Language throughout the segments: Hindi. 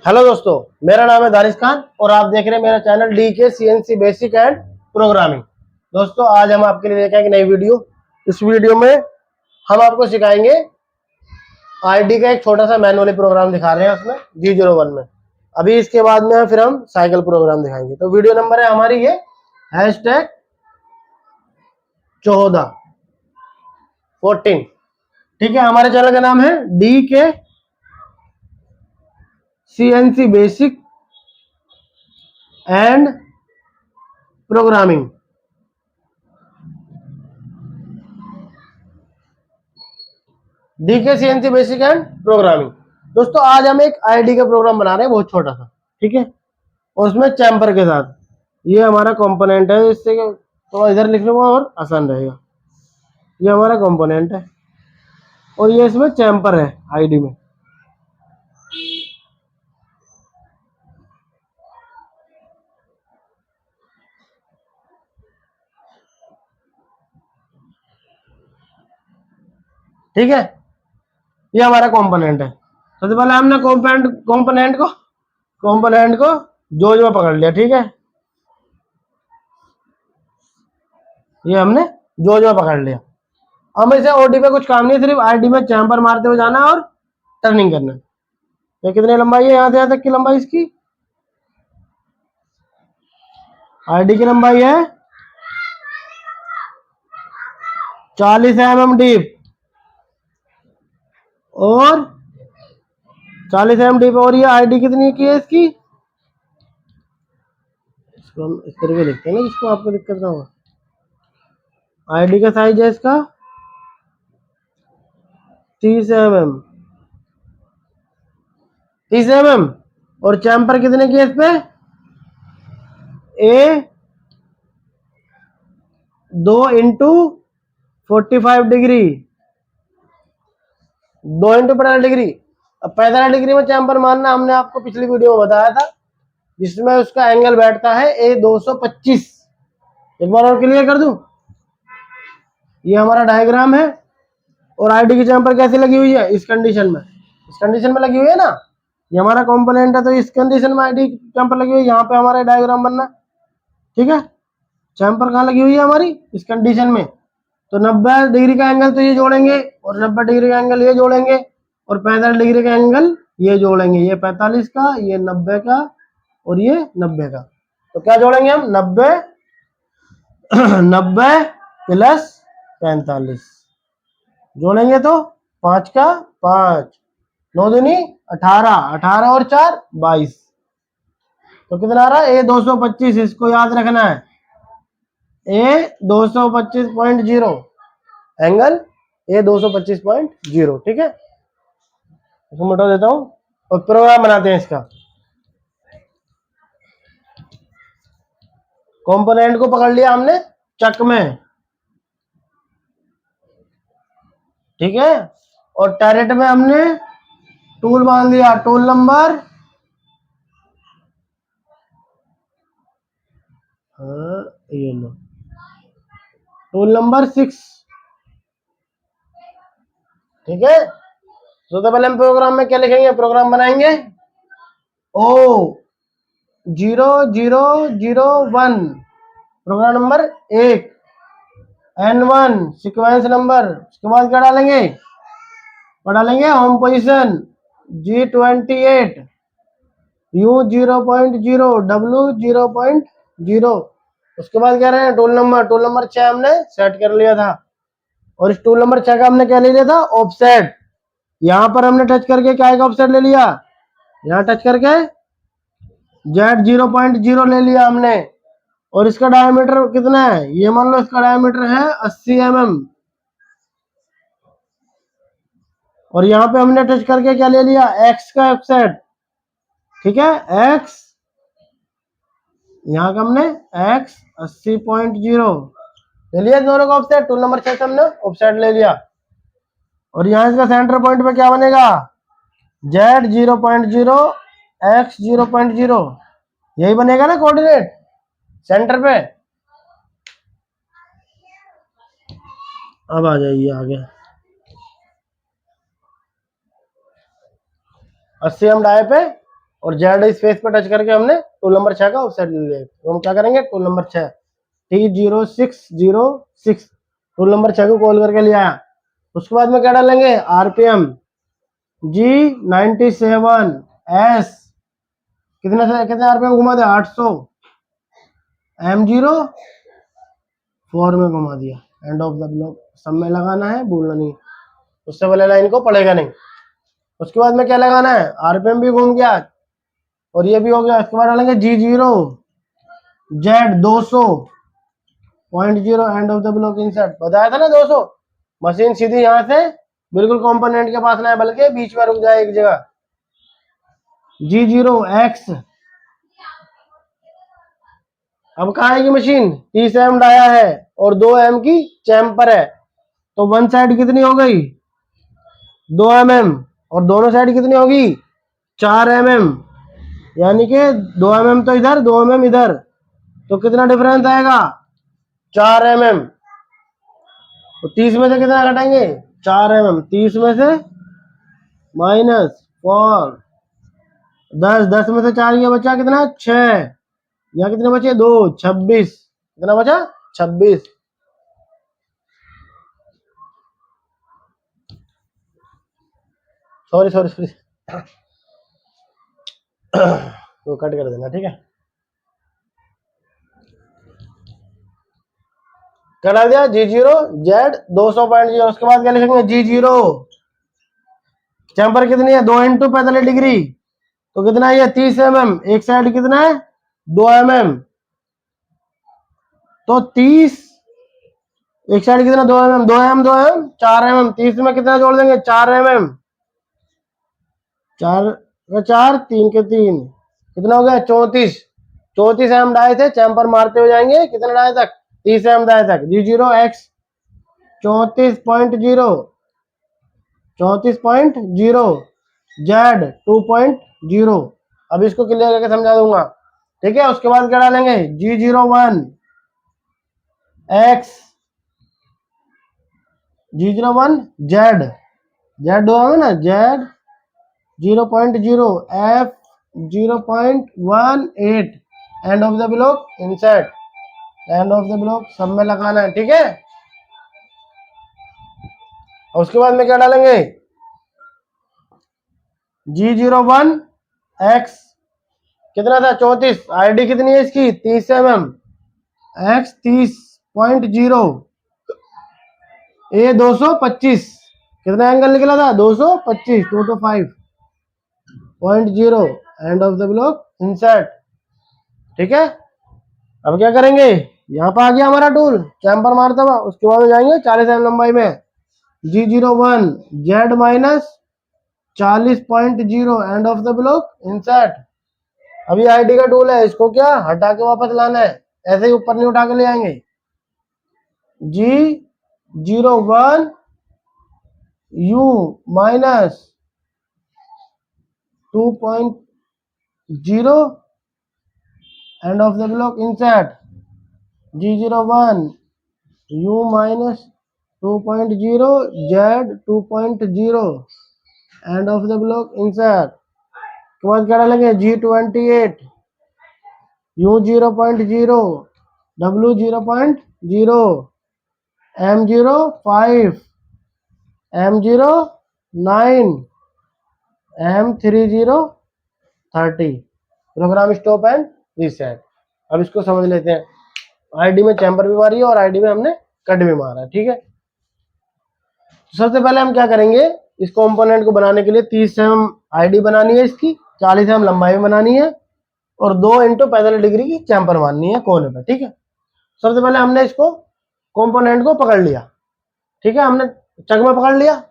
हेलो दोस्तों, मेरा नाम है दानिश खान और आप देख रहे हैं मेरा channel D K CNC basic and programming. दोस्तों, आज हम आपके लिए लेके आएंगे नई वीडियो। इस वीडियो में हम आपको सिखाएंगे आईडी का एक छोटा सा मैनुअली प्रोग्राम दिखा रहे हैं उसमें G01 में। अभी इसके बाद में फिर हम साइकिल प्रोग्राम दिखाएंगे। तो वीडियो नंबर है हमारी ये #14। ठीक है, हमारे चैनल का नाम है D K CNC basic and programming. D K CNC basic and programming. दोस्तों, आज हम एक आईडी का प्रोग्राम बना रहे हैं, बहुत छोटा सा। ठीक है, और उसमें चैम्पर के साथ ये हमारा कंपोनेंट है। इससे थोड़ा इधर लिख लो और आसान रहेगा। ये हमारा कंपोनेंट है और ये इसमें चैम्पर है आईडी में। ठीक है, ये हमारा कंपोनेंट है। सबसे पहले हमने कंपोनेंट को जोज में पकड़ लिया। ठीक है, ये हमने जोज में पकड़ लिया। अब इसे ओडी पे कुछ काम नहीं, सिर्फ आईडी में चैम्पर मारते हुए जाना और टर्निंग करना। ये कितनी लंबाई है, यहां से यहां तक की लंबाई इसकी आईडी की लंबाई है 40 mm डीप और 40 mm डीप। और ये आईडी कितनी की है इसकी, इसको हम इस तरीके लिखते हैं ना जिसको आपको दिक्कत ना हो। आईडी का साइज है इसका 30 mm, 30 mm। और चैम्पर कितने की है इस पे, ए 2 × 45 डिग्री, 2 × 45 डिग्री। अब 45 डिग्री में चैम्पर मारना हमने आपको पिछली वीडियो में बताया था, जिसमें उसका एंगल बैठता है A225। एक बार और क्लियर कर दूं, ये हमारा डायग्राम है और आईडी की चैम्पर कैसे लगी हुई है, इस कंडीशन में लगी हुई है ना। ये हमारा कंपोनेंट है, तो इस कंडीशन में आईडी चैम्पर लगी हुई है। यहाँ पे हमारा डायग्राम बनना। ठीक है, चैम्पर कहाँ लगी हुई है हमारी, इस कंडीशन में। तो 90 डिग्री का एंगल तो ये जोड़ेंगे और 90 डिग्री का एंगल ये जोड़ेंगे और 45 डिग्री का एंगल ये जोड़ेंगे। ये 45 का, ये 90 का और ये 90 का। तो क्या जोड़ेंगे हम, 90 90 प्लस 45 जोड़ेंगे तो 5 का 5, 9 दूनी 18, 18 और 4 22। तो कितना आ रहा है, A225। इसको याद रखना है, A225.0 एंगल A225.0। ठीक है, इसको मिटा देता हूं और प्रोग्राम बनाते हैं इसका। कंपोनेंट को पकड़ लिया हमने चक में। ठीक है, और टैरेट में हमने टूल बांध दिया, टूल नंबर ये लो, टूल नंबर 6। ठीक है, सबसे पहले हम प्रोग्राम में क्या लिखेंगे, प्रोग्राम बनाएंगे O0001 programme number 1, N1 sequence number. उसके बाद क्या डालेंगे, और डालेंगे home position G28, U0.0, W0.0। उसके बाद क्या रहे, टूल नंबर 6 हमने सेट कर लिया था। और इस टूल नंबर 6 का हमने क्या ले लिया था, ऑफसेट। यहां पर हमने टच करके क्या का ऑफसेट ले लिया, यहां टच करके Z0.0 ले लिया हमने। और इसका डायमीटर कितना है, ये मान लो इसका डायमीटर है 80 mm। और यहाँ पे हमने टच करके क्या ले लिया, X का ऑफसेट। ठीक है, X, यहाँ का हमने X 80.0 ले लिया, दोनों का ऑफसेट। टूल नंबर 6 से हमने ऑफसेट ले लिया। और यहाँ इसका सेंटर पॉइंट पे क्या बनेगा, Z0.0 X 0.0, यही बनेगा ना कोऑर्डिनेट सेंटर पे। अब आ जाइए आगे, 80 हम डाय पे और जेड स्पेस पर टच करके हमने टूल नंबर 6 का ऑफसेट ले लिया। तो हम क्या करेंगे, tool number 6 T0606 tool number 6 को कॉल करके ले आया। उसके बाद में क्या डालेंगे, आरपीएम G97S कितने आरपीएम घुमा दिया, 800 M04 में घुमा दिया। एंड ऑफ द ब्लॉक सब में लगाना है, भूलना नहीं, उससे वाले लाइन को पढ़ेगा नहीं। उसके बाद में क्या लगाना है, आरपीएम भी घूम गया और ये भी हो गया। उसके बाद डालेंगे G0Z200.0 end of the block insert. बताया था ना 200, मशीन सीधी यहां से बिल्कुल कंपोनेंट के पास ना है, बल्कि बीच में रुक जाए एक जगह। G0X अब कहा है कि मशीन 30 एम डाया है और 2 एम की चैम्पर है, तो वन साइड कितनी हो गई, 2 mm और दोनों साइड कितनी होगी, 4 mm, यानी कि 2 mm तो इधर 2 mm इधर, तो कितना डिफरेंस आएगा, 4 mm। तो 30 में से कितना घटाएंगे, 4 mm, 30 में से -4, 10 में से 4 ये बचा कितना, 6, यहाँ कितने बचे, 2, 26, कितना बचा, 26। सॉरी तो कट कर देना, ठीक है। क्या डाल दिया, G0Z200.0। उसके बाद क्या लिखेंगे, G0 चैम्पर कितनी है, 2 × 45 डिग्री, तो कितना है ये, 30 mm। एक साइड कितना है, 2 mm, तो 30, एक साइड कितना, 2 mm, 2 mm 2 mm 4 mm, 30 में कितना जोड़ देंगे, 4 mm, 4 का 4, 3 के 3, कितना हो गया, 34। 34 mm डाए थे, चैम्पर मारते हो जाएंगे कितने डाए तक, 30 mm डाए तक। G0X 34.0, 34.0, Z 2.0। अब इसको क्लियर करके समझा दूंगा, ठीक है। उसके बाद क्या डालेंगे, G01X G01Z, Z होगा ना, Z 0.0, F 0.18 end of the block insert, end of the block सब में लगाना है, ठीक है। और उसके बाद में क्या डालेंगे, G01X कितना था, 34, आईडी कितनी है इसकी, 30 mm, X 30.0, A 225, कितना एंगल निकला था, 225, 225.0 end of the block insert, ठीक है। अब क्या करेंगे, यहाँ पर आ गया हमारा टूल चैम्पर मारता हुआ। उसके बाद में जाएंगे 40 एम लंबाई में, G01Z -40.0 end of the block insert. अभी आईडी का टूल है, इसको क्या हटा के वापस लाना है, ऐसे ही ऊपर नहीं उठा के ले आएंगे। G01U -2.0 end of the block insert, G01U -2.0 Z 2.0 end of the block insert. के बाद क्या डालेंगे, G28 U 0.0 W 0.0 M05 M09 M3030 program stop and reset. अब इसको समझ लेते हैं, आईडी में चैम्बर भी मारी है और आईडी में हमने कट भी मारा है, ठीक है। तो सबसे पहले हम क्या करेंगे, इस कंपोनेंट को बनाने के लिए 30 एम आईडी बनानी है इसकी, 40 एम लंबाई में बनानी है और 2 × 45 डिग्री की चैम्पर मारनी है कोने पे, ठीक है। सबसे पहले हमने इसको कंपोनेंट को पकड़ लिया, ठीक है, हमने चक में पकड़ लिया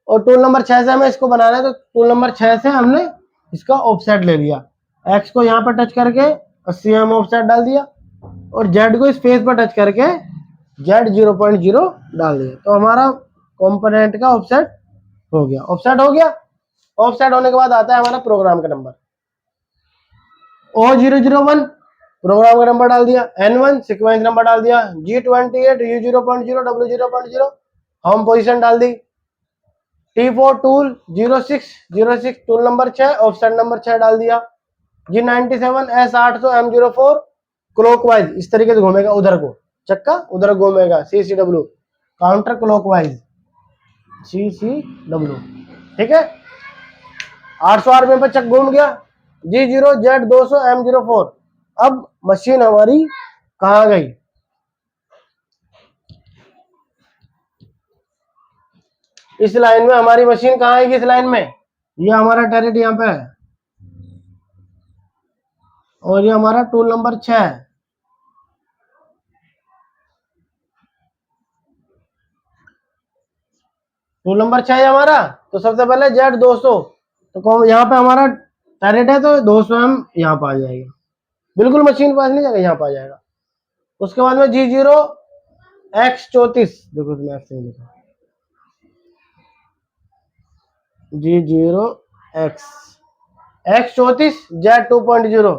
और टूल नंबर 6 से हमें इसको बनाना है, तो टूल नंबर 6 से हमने इसका ऑफसेट ले लिया। एक्स को यहाँ पर टच करके 80 एम ऑफसेट डाल दिया और जेड को स्पेस पर टच करके जेड 0.0 डाल दिया, तो हमारा कंपोनेंट का ऑफसेट हो गया। ऑफसेट हो गया, ऑफसेट होने के बाद आता है हमारा प्रोग्राम का नंबर O001, प्रोग्राम का नंबर डाल दिया, N1 सीक्वेंस नंबर डाल दिया, G28 U 0.0 W 0.0 home position डाल दी, T4 tool 0606 tool number 6, offset number 6 डाल दिया। G97 S800 M04 क्लॉकवाइज इस तरीके से घूमेगा, उधर को चक्का उधर घूमेगा, CCW काउंटर क्लॉकवाइज CCW, ठीक है। 800 RPM पर चक घूम गया। G0 Z200 M04। अब मशीन हमारी कहाँ गई? इस लाइन में हमारी मशीन कहाँ आएगी? इस लाइन में ये हमारा टैरेट यहाँ पे है और ये हमारा टूल नंबर 6 है। टूल नंबर 6 है हमारा। तो सबसे पहले Z200, तो यहाँ पे हमारा टैरेट है तो 200 M यहाँ पे आ जाएगा, बिल्कुल मशीन पास नहीं जाएगा, यहाँ पे आ जाएगा। उसके बाद में G0 X34, देखो इसमें X नहीं लिखा, G0 X34 Z2.0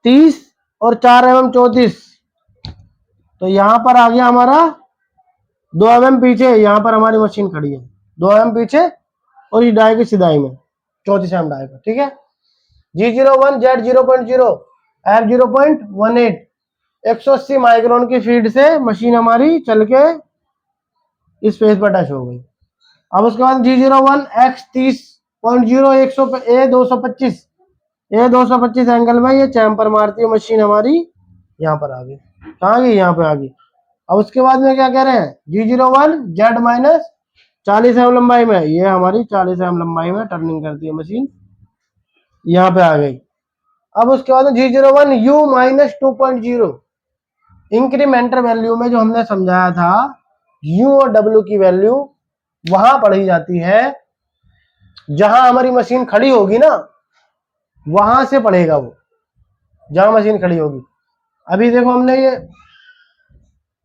30 और 4 mm 34। तो यहाँ पर आ गया हमारा 2 mm पीछे, यहाँ पर हमारी मशीन खड़ी है 2 mm पीछे और इस डाई की सिधाई में 34 mm डाई पर, ठीक है। G01 Z0.0 F0.18 180 माइक्रोन की फीड से मशीन हमारी चल के इस फेस पर टच हो गई। अब उसके बाद G01 X30.0 A225 एंगल में ये चैम्पर मारती है मशीन हमारी, यहाँ पर आ गई। कहाँ गई? यहाँ पे आ गई। अब उसके बाद में क्या कह रहे हैं? G01 Z- 40 mm लंबाई में, ये हमारी 40 mm लंबाई में टर्निंग करती है मशीन, यहाँ पे आ गई। अब उसके बाद G01 U-2.0 इंक्रीमेंटल वैल्यू में जो हमने समझाया था, U और W की वैल्यू वहां पढ़ी जाती है जहां हमारी मशीन खड़ी होगी ना, वहां से पढ़ेगा वो, जहां मशीन खड़ी होगी। अभी देखो हमने ये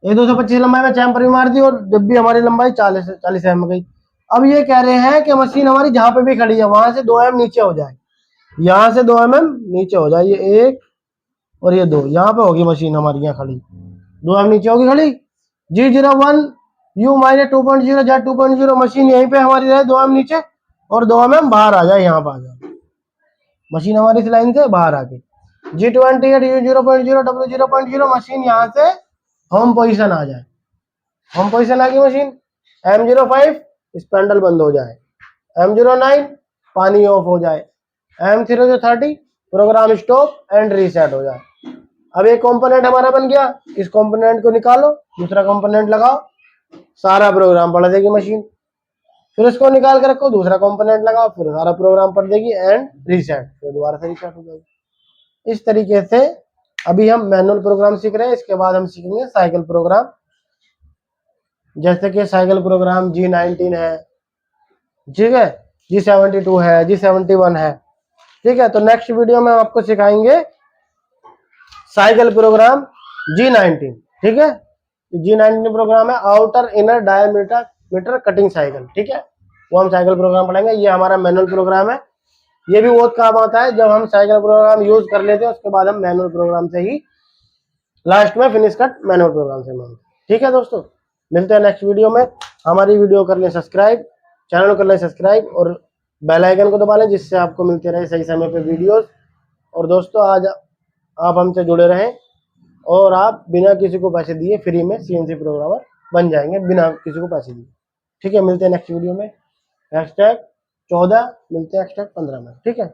225 लंबाई में चैम्पर भी मार दी और जब भी हमारी लंबाई 40 एम गई। अब ये कह रहे हैं कि मशीन हमारी जहां पे भी खड़ी है वहां से 2 mm नीचे हो जाए, यहां से 2 mm नीचे हो जाए, ये 1 और ये 2, यहाँ पे होगी मशीन हमारी यहाँ खड़ी, 2 mm नीचे होगी खड़ी। G01 U-2.0 Z2.0 मशीन यहीं पे हमारी रहे 2 mm नीचे और 2 mm बाहर आ जाए, यहाँ पर आ जाए मशीन हमारी इस लाइन से बाहर आ गई। G28 U0.0 W0.0 मशीन यहाँ से होम पोजीशन आ जाए, होम पोजीशन आ गई मशीन। M05 स्पेंडल बंद हो जाए, M09 पानी ऑफ हो जाए, M30 programme stop and reset हो जाए। अब एक कंपोनेंट हमारा बन गया, इस कंपोनेंट को निकालो, दूसरा कंपोनेंट लगाओ, सारा प्रोग्राम पढ़ देगी मशीन। फिर इसको निकाल के रखो, दूसरा कंपोनेंट लगाओ, फिर सारा प्रोग्राम पढ़ देगी एंड रीसेट, फिर दोबारा से रीसेट हो जाएगी। इस तरीके से अभी हम मैनुअल प्रोग्राम सीख रहे हैं, इसके बाद हम सीखेंगे साइकिल प्रोग्राम। जैसे कि साइकिल प्रोग्राम G19 है, ठीक है, G72 है, G71 है, ठीक है। तो नेक्स्ट वीडियो में आपको सिखाएंगे साइकिल प्रोग्राम G19, ठीक है। G19 प्रोग्राम है outer inner diameter cutting cycle, ठीक है, वो हम साइकिल प्रोग्राम पढ़ेंगे। ये हमारा मैनुअल प्रोग्राम है, ये भी बहुत काम आता है जब हम साइकिल प्रोग्राम यूज कर लेते हैं, उसके बाद हम मैनुअल प्रोग्राम से ही लास्ट में फिनिश कट मैनुअल प्रोग्राम से मांगते, ठीक है दोस्तों। मिलते हैं नेक्स्ट वीडियो में। हमारी वीडियो कर लें सब्सक्राइब, चैनल कर लें सब्सक्राइब और बेल आइकन को दबा लें, जिससे आपको मिलते रहे सही समय पे वीडियोस। और दोस्तों आज आप हमसे जुड़े रहें और आप बिना किसी को पैसे दिए फ्री में CNC प्रोग्रामर बन जाएंगे, बिना किसी को पैसे दिए, ठीक है। मिलते हैं नेक्स्ट वीडियो में। #14 मिलते हैं #15 में, ठीक है।